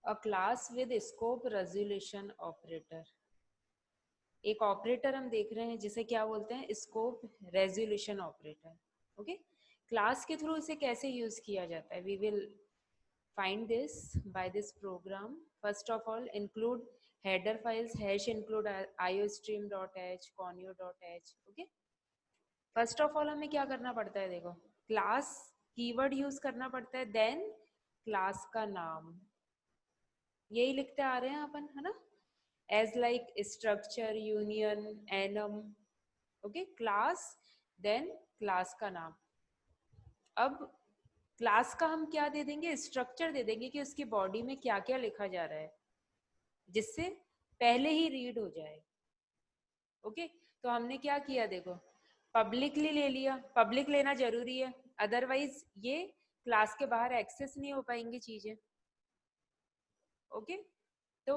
A class with scope resolution operator. एक operator हम देख रहे हैं जिसे क्या बोलते हैं, scope resolution operator. Okay, class के थ्रू इसे कैसे यूज किया जाता है, we will find this by this program. First of all, include header files, hash include iostream.h, conio.h. okay, first of all हमें क्या करना पड़ता है, देखो क्लास कीवर्ड यूज करना पड़ता है, देन क्लास का नाम, यही लिखते आ रहे हैं अपन, है ना, as like structure, union, enum. Okay, class then class का नाम। अब क्लास का हम क्या दे देंगे, स्ट्रक्चर दे देंगे कि उसकी बॉडी में क्या क्या लिखा जा रहा है, जिससे पहले ही रीड हो जाए। ओके, तो हमने क्या किया, देखो पब्लिकली ले लिया, पब्लिक लेना जरूरी है, अदरवाइज ये क्लास के बाहर एक्सेस नहीं हो पाएंगी चीजें। ओके, तो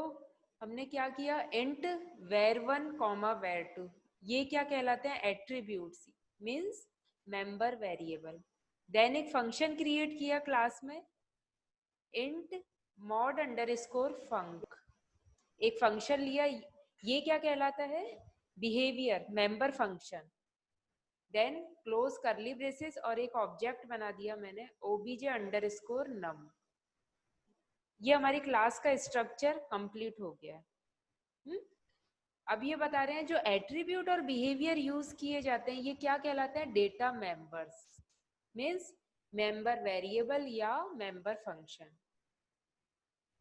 हमने क्या किया, इंट var1 कॉमा var2, ये क्या कहलाते हैं, attributes, means member variable. Then एक फंक्शन क्रिएट किया क्लास में, इंट mod अंडरस्कोर फंक, एक फंक्शन लिया, ये क्या कहलाता है, behaviour member function. Then close curly braces और एक ऑब्जेक्ट बना दिया मैंने, obj अंडरस्कोर num। ये हमारी क्लास का स्ट्रक्चर कंप्लीट हो गया। अब ये बता रहे हैं जो एट्रीब्यूट और बिहेवियर यूज किए जाते हैं ये क्या कहलाते हैं, data members, means member variable या मेंबर फंक्शन।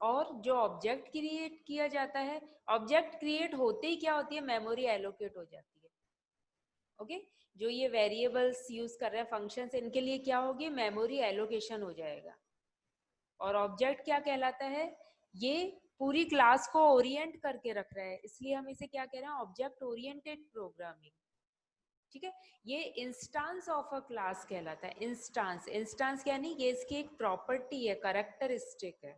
और जो ऑब्जेक्ट क्रिएट किया जाता है, ऑब्जेक्ट क्रिएट होते ही क्या होती है, मेमोरी एलोकेट हो जाती है। ओके, जो ये वेरिएबल्स यूज कर रहे हैं, फंक्शंस, इनके लिए क्या होगी, मेमोरी एलोकेशन हो जाएगा। और ऑब्जेक्ट क्या कहलाता है, ये पूरी क्लास को ओरिएंट करके रख रहा है, इसलिए हम इसे क्या कह रहे हैं, ऑब्जेक्ट ओरिएंटेड प्रोग्रामिंग। ठीक है, ये इंस्टांस ऑफ अ क्लास कहलाता है। इंस्टांस, इंस्टांस यानी ये इसकी एक प्रॉपर्टी है, कैरेक्टरिस्टिक है।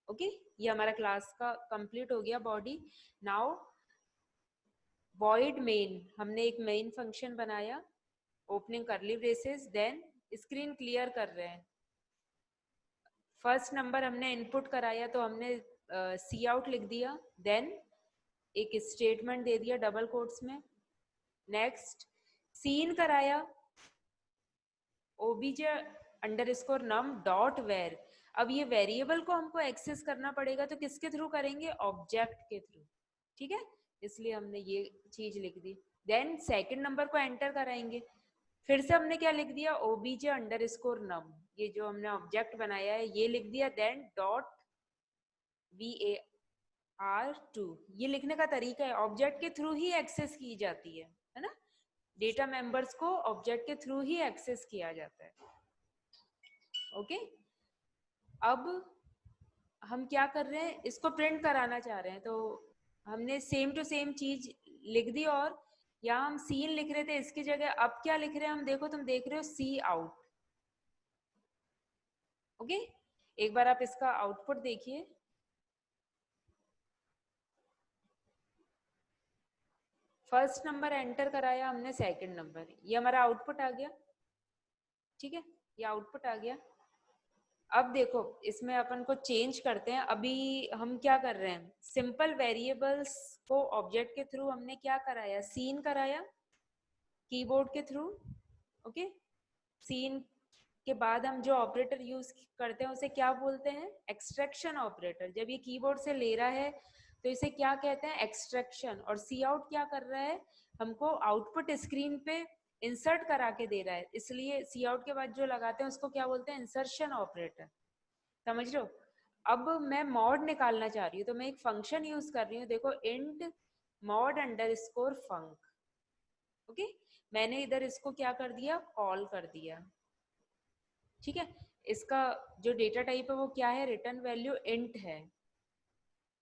ओके, ये हमारा क्लास का कंप्लीट हो गया बॉडी। नाउ void main, हमने एक मेन फंक्शन बनाया, opening curly braces, then screen clear कर रहे हैं। फर्स्ट नंबर हमने इनपुट कराया तो हमने सी आउट लिख दिया, देन एक स्टेटमेंट दे दिया डबल कोट्स में। नेक्स्ट सीन कराया, obj underscore num dot var. अब ये वेरिएबल को हमको एक्सेस करना पड़ेगा तो किसके थ्रू करेंगे, ऑब्जेक्ट के थ्रू। ठीक है, इसलिए हमने ये चीज लिख दी। देन सेकंड नंबर को एंटर कराएंगे, फिर से हमने क्या लिख दिया, obj अंडरस्कोर num, ये जो हमने ऑब्जेक्ट बनाया है ये लिख दिया, देन डॉट var2। ये लिखने का तरीका है, ऑब्जेक्ट के थ्रू ही एक्सेस की जाती है ना, डेटा मेंबर्स को ऑब्जेक्ट के थ्रू ही एक्सेस किया जाता है। ओके, अब हम क्या कर रहे हैं, इसको प्रिंट कराना चाह रहे हैं, तो हमने सेम टू सेम चीज लिख दी, और यहाँ हम सीन लिख रहे थे, इसकी जगह अब क्या लिख रहे हैं हम, देखो तुम देख रहे हो सी आउट। ओके, एक बार आप इसका आउटपुट देखिए, फर्स्ट नंबर एंटर कराया हमने, सेकंड नंबर, ये हमारा आउटपुट आ गया। ठीक है, ये आउटपुट आ गया। अब देखो इसमें अपन को चेंज करते हैं, अभी हम क्या कर रहे हैं, सिंपल वेरिएबल्स को ऑब्जेक्ट के थ्रू हमने क्या कराया, सीन कराया कीबोर्ड के थ्रू। ओके, सीन के बाद हम जो ऑपरेटर यूज करते हैं उसे क्या बोलते हैं, एक्सट्रैक्शन ऑपरेटर। जब ये कीबोर्ड से ले रहा है तो इसे क्या कहते हैं, एक्सट्रैक्शन। और सी आउट क्या कर रहा है, हमको आउटपुट स्क्रीन पे इंसर्ट करा के दे रहा है, इसलिए सी आउट के बाद जो लगाते हैं उसको क्या बोलते हैं, इंसर्शन ऑपरेटर। समझ लो, अब मैं मॉड निकालना चाह रही हूँ तो मैं एक फंक्शन यूज कर रही हूँ, देखो इंट मॉड अंडरस्कोर फंक। ओके, मैंने इधर इसको क्या कर दिया, कॉल कर दिया। ठीक है, इसका जो डेटा टाइप है वो क्या है, रिटर्न वैल्यू इंट है।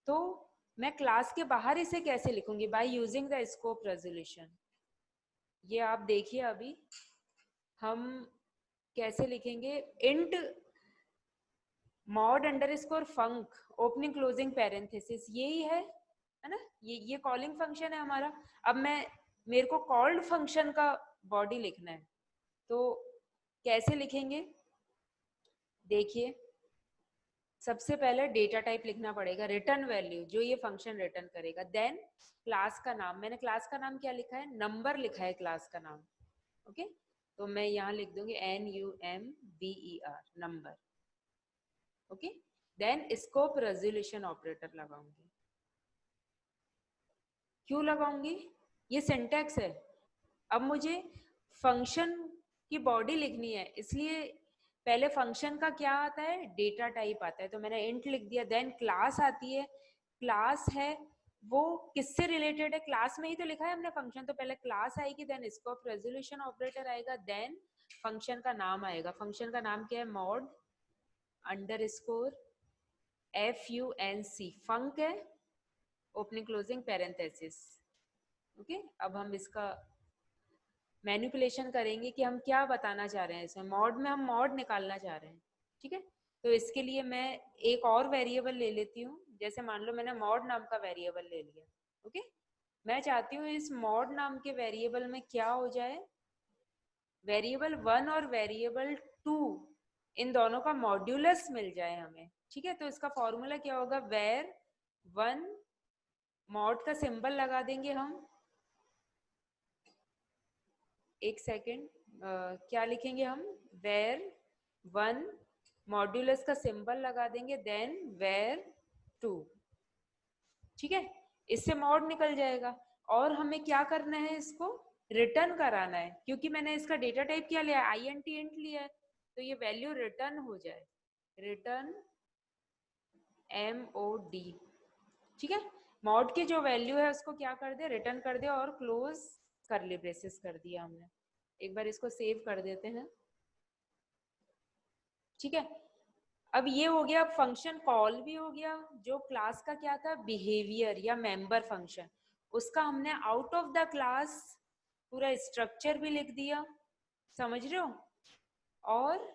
तो मैं क्लास के बाहर इसे कैसे लिखूंगी, by using the scope resolution. ये आप देखिए अभी हम कैसे लिखेंगे, इंट मॉड अंडरस्कोर फंक ओपनिंग क्लोजिंग पैरेंथेसिस, यही है ना, ये कॉलिंग फंक्शन है हमारा। अब मेरे को कॉल्ड फंक्शन का बॉडी लिखना है, तो कैसे लिखेंगे, देखिए सबसे पहले डेटा टाइप लिखना पड़ेगा, रिटर्न वैल्यू जो ये फंक्शन रिटर्न करेगा। देन क्लास का नाम, मैंने क्लास का नाम क्या लिखा है, नंबर लिखा है क्लास का नाम। ओके, तो मैं यहाँ लिख दूंगी NUMBER, number. Okay, then scope resolution operator लगाऊंगी। क्यों लगाऊंगी, ये सिंटैक्स है। अब मुझे फंक्शन की बॉडी लिखनी है, इसलिए पहले फंक्शन का क्या आता है, डेटा टाइप आता है, तो मैंने इंट लिख दिया। देन क्लास आती है, क्लास है वो किससे रिलेटेड है, क्लास में ही तो लिखा है हमने फंक्शन, तो पहले क्लास आएगी, देन स्कोप रेजोल्यूशन ऑपरेटर आएगा, देन फंक्शन का नाम आएगा। फंक्शन का नाम क्या है, मॉड अंडरस्कोर FUNC, फंक है, ओपनिंग क्लोजिंग पैरेंथेसिस। ओके, अब हम इसका मैनिपुलेशन करेंगे कि हम क्या बताना चाह रहे हैं इसमें। मॉड में हम मॉड निकालना चाह रहे हैं, ठीक है। तो इसके लिए मैं एक और वेरिएबल ले लेती हूँ, जैसे मान लो मैंने मॉड नाम का वेरिएबल ले लिया। ओके, मैं चाहती हूँ इस मॉड नाम के वेरिएबल में क्या हो जाए, वेरिएबल 1 और वेरिएबल 2 इन दोनों का मॉड्यूलस मिल जाए हमें, ठीक है। तो इसका फॉर्मूला क्या होगा, वेर 1, मॉड का सिंबल लगा देंगे हम, एक सेकेंड, क्या लिखेंगे हम, वेर 1 मॉड्यूलस का सिंबल लगा देंगे, देन वेर 2, ठीक है। इससे मॉड निकल जाएगा। और हमें क्या करना है, इसको रिटर्न कराना है, क्योंकि मैंने इसका डेटा टाइप क्या लिया है, INT इंट लिया है, तो ये वैल्यू रिटर्न हो जाए, रिटर्न MOD, ठीक है। मॉड की जो वैल्यू है उसको क्या कर दे, रिटर्न कर दे, और क्लोज करली ब्रेसेस कर दिया हमने। एक बार इसको सेव कर देते हैं, ठीक है। अब ये हो गया, फंक्शन कॉल भी हो गया, जो क्लास का क्या था, बिहेवियर या मेंबर फंक्शन, उसका हमने आउट ऑफ द क्लास पूरा स्ट्रक्चर भी लिख दिया, समझ रहे हो। और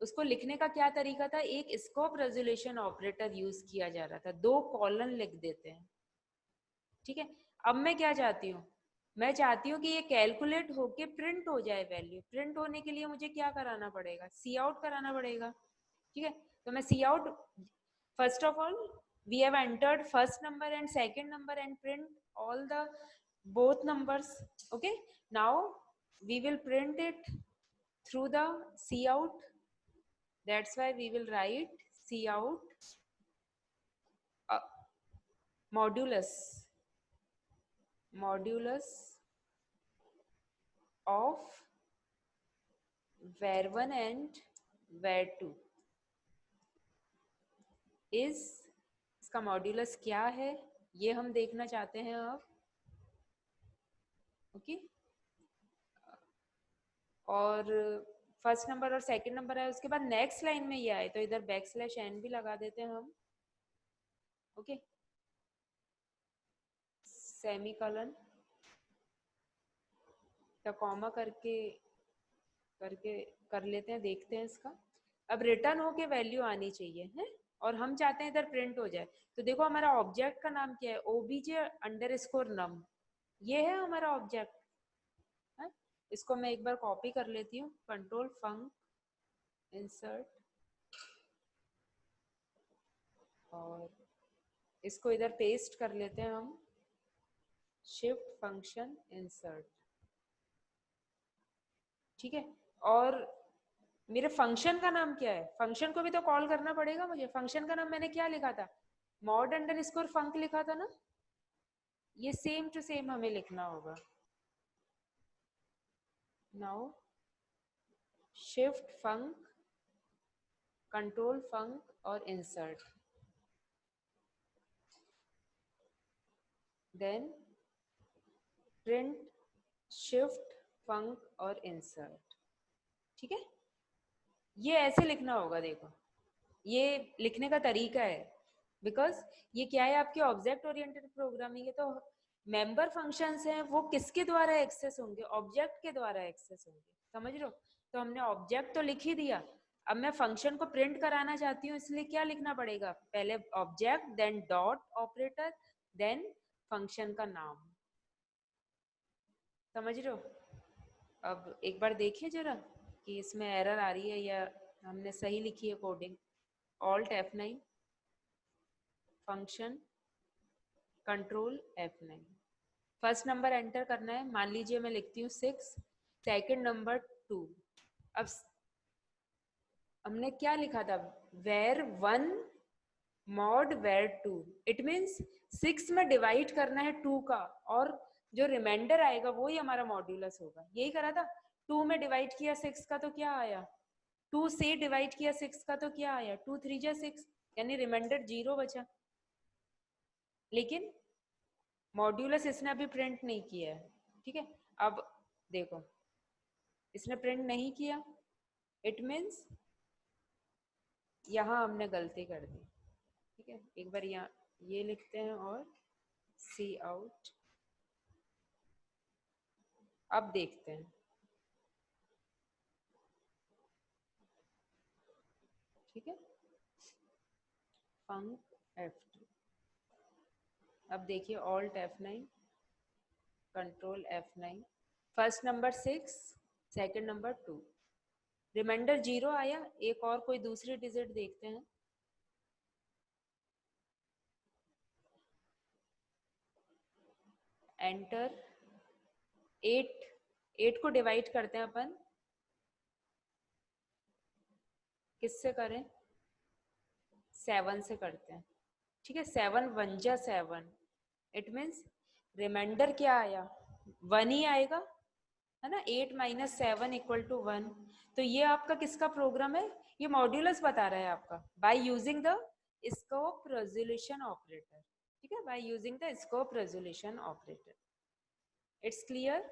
उसको लिखने का क्या तरीका था, एक स्कोप रेजोल्यूशन ऑपरेटर यूज किया जा रहा था, 2 कॉलन लिख देते हैं, ठीक है। अब मैं क्या चाहती हूँ, मैं चाहती हूँ कि ये कैलकुलेट होके प्रिंट हो जाए वैल्यू। प्रिंट होने के लिए मुझे क्या कराना पड़ेगा, सी आउट कराना पड़ेगा, ठीक है। तो मैं cout, first of all we have entered first number and second number and print all the both numbers. Okay, now we will print it through the cout. That's why we will write cout uh, modulus of var1 and var2 is, इसका modulus क्या है ये हम देखना चाहते हैं अब। Okay, और फर्स्ट नंबर और सेकंड नंबर है, उसके बाद नेक्स्ट लाइन में ये आए तो इधर बैकस्लैश n भी लगा देते हैं हम। ओके, सेमीकोलन या कॉमा करके करके कर लेते हैं, देखते हैं इसका। अब रिटर्न होके वैल्यू आनी चाहिए है, और हम चाहते हैं इधर प्रिंट हो जाए। तो देखो हमारा ऑब्जेक्ट का नाम क्या है, obj_num, ये है हमारा ऑब्जेक्ट है। इसको मैं एक बार कॉपी कर लेती हूँ, कंट्रोल फंक इंसर्ट, और इसको इधर पेस्ट कर लेते हैं हम, शिफ्ट फंक्शन इंसर्ट, ठीक है। और मेरे फंक्शन का नाम क्या है, फंक्शन को भी तो कॉल करना पड़ेगा मुझे। फंक्शन का नाम मैंने क्या लिखा था, मॉड अंडरस्कोर फंक लिखा था ना, ये सेम टू सेम हमें लिखना होगा। नाउ शिफ्ट फंक, कंट्रोल फंक और इंसर्ट, देन प्रिंट शिफ्ट फंक और इंसर्ट, ठीक है। ये ऐसे लिखना होगा, देखो ये लिखने का तरीका है, बिकॉज ये क्या है, आपके ऑब्जेक्ट ओरिएंटेड प्रोग्रामिंग है, तो मेंबर फंक्शंस हैं वो किसके द्वारा एक्सेस होंगे, ऑब्जेक्ट के द्वारा एक्सेस होंगे, समझ रहे हो। तो हमने ऑब्जेक्ट तो लिख ही दिया, अब मैं फंक्शन को प्रिंट कराना चाहती हूँ, इसलिए क्या लिखना पड़ेगा, पहले object, then dot operator, then function का नाम, समझ रहे हो। अब एक बार देखिए जरा कि इसमें एरर आ रही है या हमने सही लिखी है coding. Alt F9, function control F9। First number enter करना है, मान लीजिए मैं लिखती हूँ 6, सेकंड नंबर 2। अब हमने क्या लिखा था, var 1 mod var 2, it means 6 में डिवाइड करना है 2 का, और जो रिमाइंडर आएगा वो ही हमारा मॉड्यूलस होगा। यही करा था, 2 में डिवाइड किया 6 का तो क्या आया, 2 से डिवाइड किया 6 का तो क्या आया, 2 3 जा 6, यानी रिमाइंडर 0 बचा। लेकिन मॉड्यूलस इसने अभी प्रिंट नहीं किया है, ठीक है। अब देखो, इसने प्रिंट नहीं किया, इट मीन्स यहाँ हमने गलती कर दी, ठीक है। एक बार यहाँ ये लिखते हैं और सी आउट। अब देखते हैं, ठीक है, फंक F2। अब देखिए Alt F9, control F9, first number 6, second number 2, remainder 0 आया। एक और कोई दूसरी डिजिट देखते हैं, एंटर 8, 8 को डिवाइड करते हैं अपन, किससे करें, 7 से करते हैं, ठीक है। 7 1 जा 7, इट मीन्स रिमाइंडर क्या आया, 1 ही आएगा, है ना। 8 माइनस 7 इक्वल टू 1। तो ये आपका किसका प्रोग्राम है, ये मॉड्यूलस बता रहा है आपका, by using the scope resolution operator, ठीक है, by using the scope resolution operator. It's clear.